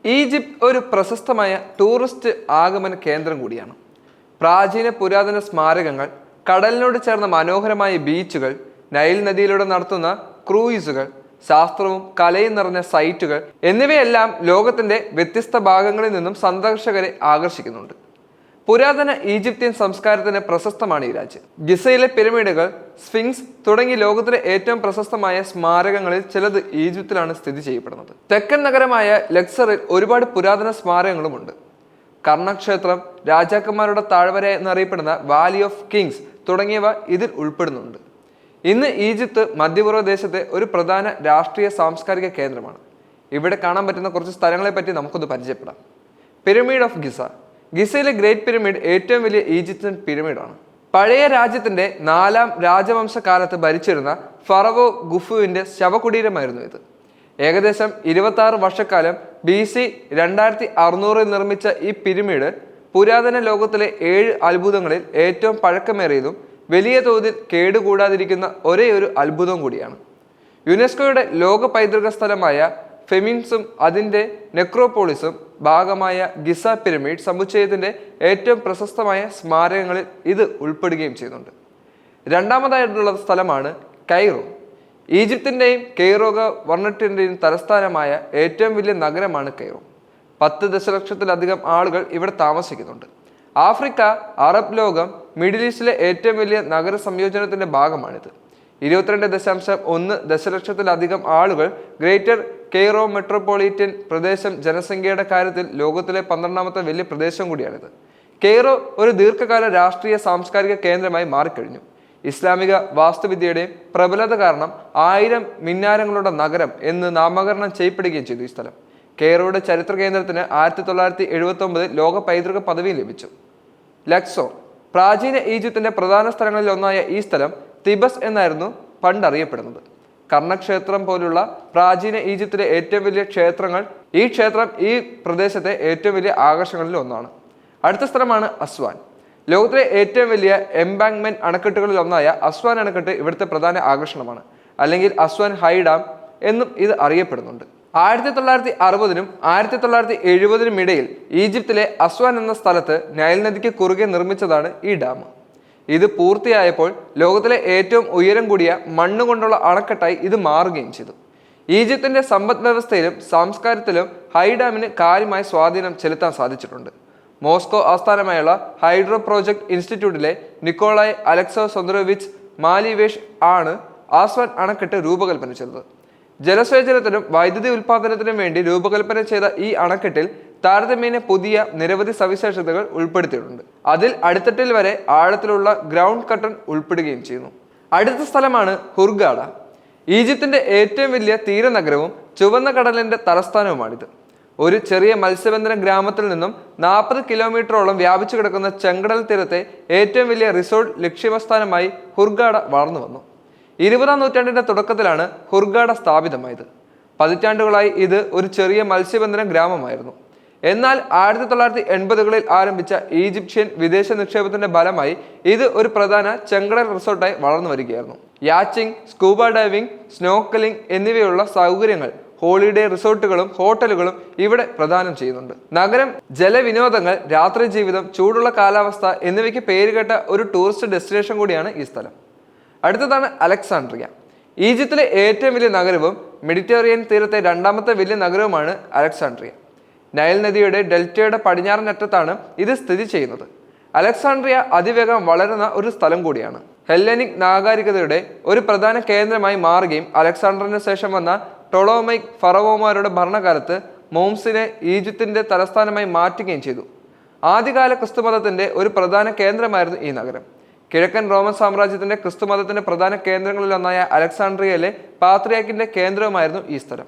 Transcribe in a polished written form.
Egypt ഒരു പ്രശസ്തമായ tourist ആഗമന കേന്ദ്രം കൂടിയാണ്. പ്രാചീന പുരാതന സ്മാരകങ്ങൾ, കടലിനോട് ചേർന്ന മനോഹരമായ ബീച്ചുകൾ, നൈൽ നദിയിലൂടെ നടത്തുന്ന ക്രൂയിസുകൾ, ശാസ്ത്രവും കലയും നിറഞ്ഞ സൈറ്റുകൾ എന്നിവയെല്ലാം ലോകത്തിന്റെ വ്യത്യസ്ത ഭാഗങ്ങളിൽ നിന്നും സന്ദർശകരെ ആകർഷിക്കുന്നുണ്ട്. പുരാതന ഈജിപ്ഷ്യൻ സംസ്കാരത്തിന് പ്രശസ്തമാണ് ഈ രാജ്യം. ഗിസയിലെ പിരമിഡുകൾ, സ്ഫിങ്സ് തുടങ്ങി ലോകത്തിലെ ഏറ്റവും പ്രശസ്തമായ സ്മാരകങ്ങളിൽ ചിലത് ഈജിപ്തിലാണ് സ്ഥിതി ചെയ്യപ്പെടുന്നത്. തെക്കൻ നഗരമായ ലക്സറിൽ ഒരുപാട് പുരാതന സ്മാരകങ്ങളുമുണ്ട്. കർണക്ഷേത്രം, രാജാക്കന്മാരുടെ താഴ്വര എന്നറിയപ്പെടുന്ന വാലി ഓഫ് കിങ്സ് തുടങ്ങിയവ ഇതിൽ ഉൾപ്പെടുന്നുണ്ട്. ഇന്ന് ഈജിപ്ത് മധ്യപൂർവ്വ ദേശത്തെ ഒരു പ്രധാന രാഷ്ട്രീയ സാംസ്കാരിക കേന്ദ്രമാണ്. ഇവിടെ കാണാൻ പറ്റുന്ന കുറച്ച് സ്ഥലങ്ങളെ പറ്റി നമുക്കൊന്ന് പരിചയപ്പെടാം. Pyramid of Giza. ഗിസയിലെ ഗ്രേറ്റ് പിരമിഡ് ഏറ്റവും വലിയ ഈജിപ്ഷ്യൻ പിരമിഡാണ്. പഴയ രാജ്യത്തിന്റെ 4ാം രാജവംശ കാലത്ത് ഭരിച്ചിരുന്ന ഫറവോ ഖുഫുവിന്റെ ശവകുടീരമായിരുന്നു ഇത്. ഏകദേശം 26 വർഷക്കാലം BC 2600 നിർമ്മിച്ച ഈ പിരമിഡ് പുരാതന ലോകത്തിലെ 7 അത്ഭുതങ്ങളിൽ ഏറ്റവും പഴക്കമേറിയതും വലിയ തോതിൽ കേടുകൂടാതിരിക്കുന്ന ഒരേ ഒരു അത്ഭുതവും കൂടിയാണ്. യുനെസ്കോയുടെ ലോക പൈതൃക സ്ഥലമായ ഫെമിൻസും അതിൻ്റെ നെക്രോപോളിസും ഭാഗമായ ഗിസ പിരമിഡ് സമുച്ചയത്തിന്റെ ഏറ്റവും പ്രശസ്തമായ സ്മാരകങ്ങളിൽ ഇത് ഉൾപ്പെടുകയും ചെയ്യുന്നുണ്ട്. രണ്ടാമതായിട്ടുള്ള സ്ഥലമാണ് കൈറോ. ഈജിപ്തിൻ്റെയും കെയ്റോ വർണ്ണത്തിൻ്റെയും തലസ്ഥാനമായ ഏറ്റവും വലിയ നഗരമാണ് കൈറോ. 10 ദശലക്ഷത്തിലധികം ആളുകൾ ഇവിടെ താമസിക്കുന്നുണ്ട്. ആഫ്രിക്ക, അറബ് ലോകം, മിഡിൽ ഈസ്റ്റിലെ ഏറ്റവും വലിയ നഗര സംയോജനത്തിന്റെ ഭാഗമാണിത്. 22.1 ദശലക്ഷത്തിലധികം ആളുകൾ ഗ്രേറ്റർ കെയ്റോ മെട്രോപൊളിറ്റൻ പ്രദേശം ജനസംഖ്യയുടെ കാര്യത്തിൽ ലോകത്തിലെ 12ാമത്തെ വലിയ പ്രദേശം കൂടിയാണിത്. കെയ്റോ ഒരു ദീർഘകാല രാഷ്ട്രീയ സാംസ്കാരിക കേന്ദ്രമായി മാറിക്കഴിഞ്ഞു. ഇസ്ലാമിക വാസ്തുവിദ്യയുടെ പ്രബലത കാരണം 1000 മിന്നാരങ്ങളുടെ നഗരം എന്ന് നാമകരണം ചെയ്യപ്പെടുകയും ചെയ്തു. ഈ സ്ഥലം കെയ്റോയുടെ ചരിത്ര കേന്ദ്രത്തിന് 1979 ലോക പൈതൃക പദവി ലഭിച്ചു. ലക്സോർ. പ്രാചീന ഈജിപ്തിന്റെ പ്രധാന സ്ഥലങ്ങളിൽ ഒന്നായ ഈ സ്ഥലം തിബസ് എന്നായിരുന്നു പണ്ട് അറിയപ്പെടുന്നത്. കർണക്ഷേത്രം പോലുള്ള പ്രാചീന ഈജിപ്തിലെ ഏറ്റവും വലിയ ക്ഷേത്രങ്ങൾ, ഈ ക്ഷേത്രം ഈ പ്രദേശത്തെ ഏറ്റവും വലിയ ആകർഷണങ്ങളിൽ ഒന്നാണ്. അടുത്ത സ്ഥലമാണ് അസ്വാൻ. ലോകത്തിലെ ഏറ്റവും വലിയ എംബാങ്ക്മെന്റ് അണക്കെട്ടുകളിൽ ഒന്നായ അസ്വാൻ അണക്കെട്ട് ഇവിടുത്തെ പ്രധാന ആകർഷണമാണ്, അല്ലെങ്കിൽ അസ്വാൻ ഹൈ ഡാം എന്നും ഇത് അറിയപ്പെടുന്നുണ്ട്. 1960-നും 1970-നും ഇടയിൽ ഈജിപ്തിലെ അസ്വാൻ എന്ന സ്ഥലത്ത് നൈൽ നദിക്ക് കുറുകെ നിർമ്മിച്ചതാണ് ഈ ഡാം. ഇത് പൂർത്തിയായപ്പോൾ ലോകത്തിലെ ഏറ്റവും ഉയരം കൂടിയ മണ്ണുകൊണ്ടുള്ള അണക്കെട്ടായി ഇത് മാറുകയും ചെയ്തു. ഈജിപ്തിന്റെ സമ്പദ് വ്യവസ്ഥയിലും സംസ്കാരത്തിലും ഹൈ ഡാമിന് കാര്യമായ സ്വാധീനം ചെലുത്താൻ സാധിച്ചിട്ടുണ്ട്. മോസ്കോ ആസ്ഥാനമായുള്ള ഹൈഡ്രോ പ്രോജക്ട് ഇൻസ്റ്റിറ്റ്യൂട്ടിലെ നിക്കോളായ് അലക്സോസൊന്ദ്രോവിച്ച് മാലിവേഷ് ആണ് ആസ്വാൻ അണക്കെട്ട് രൂപകൽപ്പന ചെയ്തത്. ജലസേചനത്തിനും വൈദ്യുതി ഉൽപാദനത്തിനും വേണ്ടി രൂപകൽപ്പന ചെയ്ത ഈ അണക്കെട്ടിൽ താരതമ്യേന പുതിയ നിരവധി സവിശേഷതകൾ ഉൾപ്പെടുത്തിയിട്ടുണ്ട്. അതിൽ അടിത്തട്ടിൽ വരെ ആഴത്തിലുള്ള ഗ്രൗണ്ട് കട്ടൺ ഉൾപ്പെടുകയും ചെയ്യുന്നു. അടുത്ത സ്ഥലമാണ് ഹുർഗാഡ. ഈജിപ്തിന്റെ ഏറ്റവും വലിയ തീരനഗരവും ചുവന്ന കടലിന്റെ തലസ്ഥാനവുമാണിത്. ഒരു ചെറിയ മത്സ്യബന്ധന ഗ്രാമത്തിൽ നിന്നും 40 കിലോമീറ്ററോളം വ്യാപിച്ചു കിടക്കുന്ന ചെങ്കടൽ തീരത്തെ ഏറ്റവും വലിയ റിസോർട്ട് ലക്ഷ്യസ്ഥാനമായി ഹുർഗാഡ വളർന്നു വന്നു. 20ാം നൂറ്റാണ്ടിന്റെ തുടക്കത്തിലാണ് ഹുർഗാഡ സ്ഥാപിതമായത്. പതിറ്റാണ്ടുകളായി ഇത് ഒരു ചെറിയ മത്സ്യബന്ധന ഗ്രാമമായിരുന്നു. എന്നാൽ 1980-കളിൽ ആരംഭിച്ച ഈജിപ്ഷ്യൻ വിദേശ നിക്ഷേപത്തിന്റെ ഫലമായി ഇത് ഒരു പ്രധാന ചെങ്കടൽ റിസോർട്ടായി വളർന്നു വരികയായിരുന്നു. യാച്ചിങ്, സ്കൂബ ഡൈവിംഗ്, സ്നോർക്കലിംഗ് എന്നിവയുള്ള സൗകര്യങ്ങൾ ഹോളിഡേ റിസോർട്ടുകളും ഹോട്ടലുകളും ഇവിടെ പ്രദാനം ചെയ്യുന്നുണ്ട്. നഗരം, ജലവിനോദങ്ങൾ, രാത്രി ജീവിതം, ചൂടുള്ള കാലാവസ്ഥ എന്നിവയ്ക്ക് പേരുകേട്ട ഒരു ടൂറിസ്റ്റ് ഡെസ്റ്റിനേഷൻ കൂടിയാണ് ഈ സ്ഥലം. അടുത്തതാണ് അലക്സാണ്ട്രിയ. ഈജിപ്തിലെ ഏറ്റവും വലിയ നഗരവും മെഡിറ്ററേനിയൻ തീരത്തെ 2ാമത്തെ വലിയ നഗരവുമാണ് അലക്സാണ്ട്രിയ. നൈൽ നദിയുടെ ഡെൽറ്റയുടെ പടിഞ്ഞാറൻ അറ്റത്താണ് ഇത് സ്ഥിതി ചെയ്യുന്നത്. അലക്സാണ്ട്രിയ അതിവേഗം വളരുന്ന ഒരു സ്ഥലം കൂടിയാണ്. ഹെല്ലനിക് നാഗരികതയുടെ ഒരു പ്രധാന കേന്ദ്രമായി മാറുകയും അലക്സാണ്ടറിന് ശേഷം വന്ന ടൊളോമൈക് ഫറവോമാരുടെ ഭരണകാലത്ത് മോംസിനെ ഈജിപ്തിന്റെ തലസ്ഥാനമായി മാറ്റുകയും ചെയ്തു. ആദ്യകാല ക്രിസ്തുമതത്തിന്റെ ഒരു പ്രധാന കേന്ദ്രമായിരുന്നു ഈ നഗരം. കിഴക്കൻ റോമൻ സാമ്രാജ്യത്തിന്റെ ക്രിസ്തുമതത്തിന്റെ പ്രധാന കേന്ദ്രങ്ങളിലൊന്നായ അലക്സാണ്ട്രിയയിലെ പാത്രിയാർക്കിന്റെ കേന്ദ്രവുമായിരുന്നു ഈ സ്ഥലം.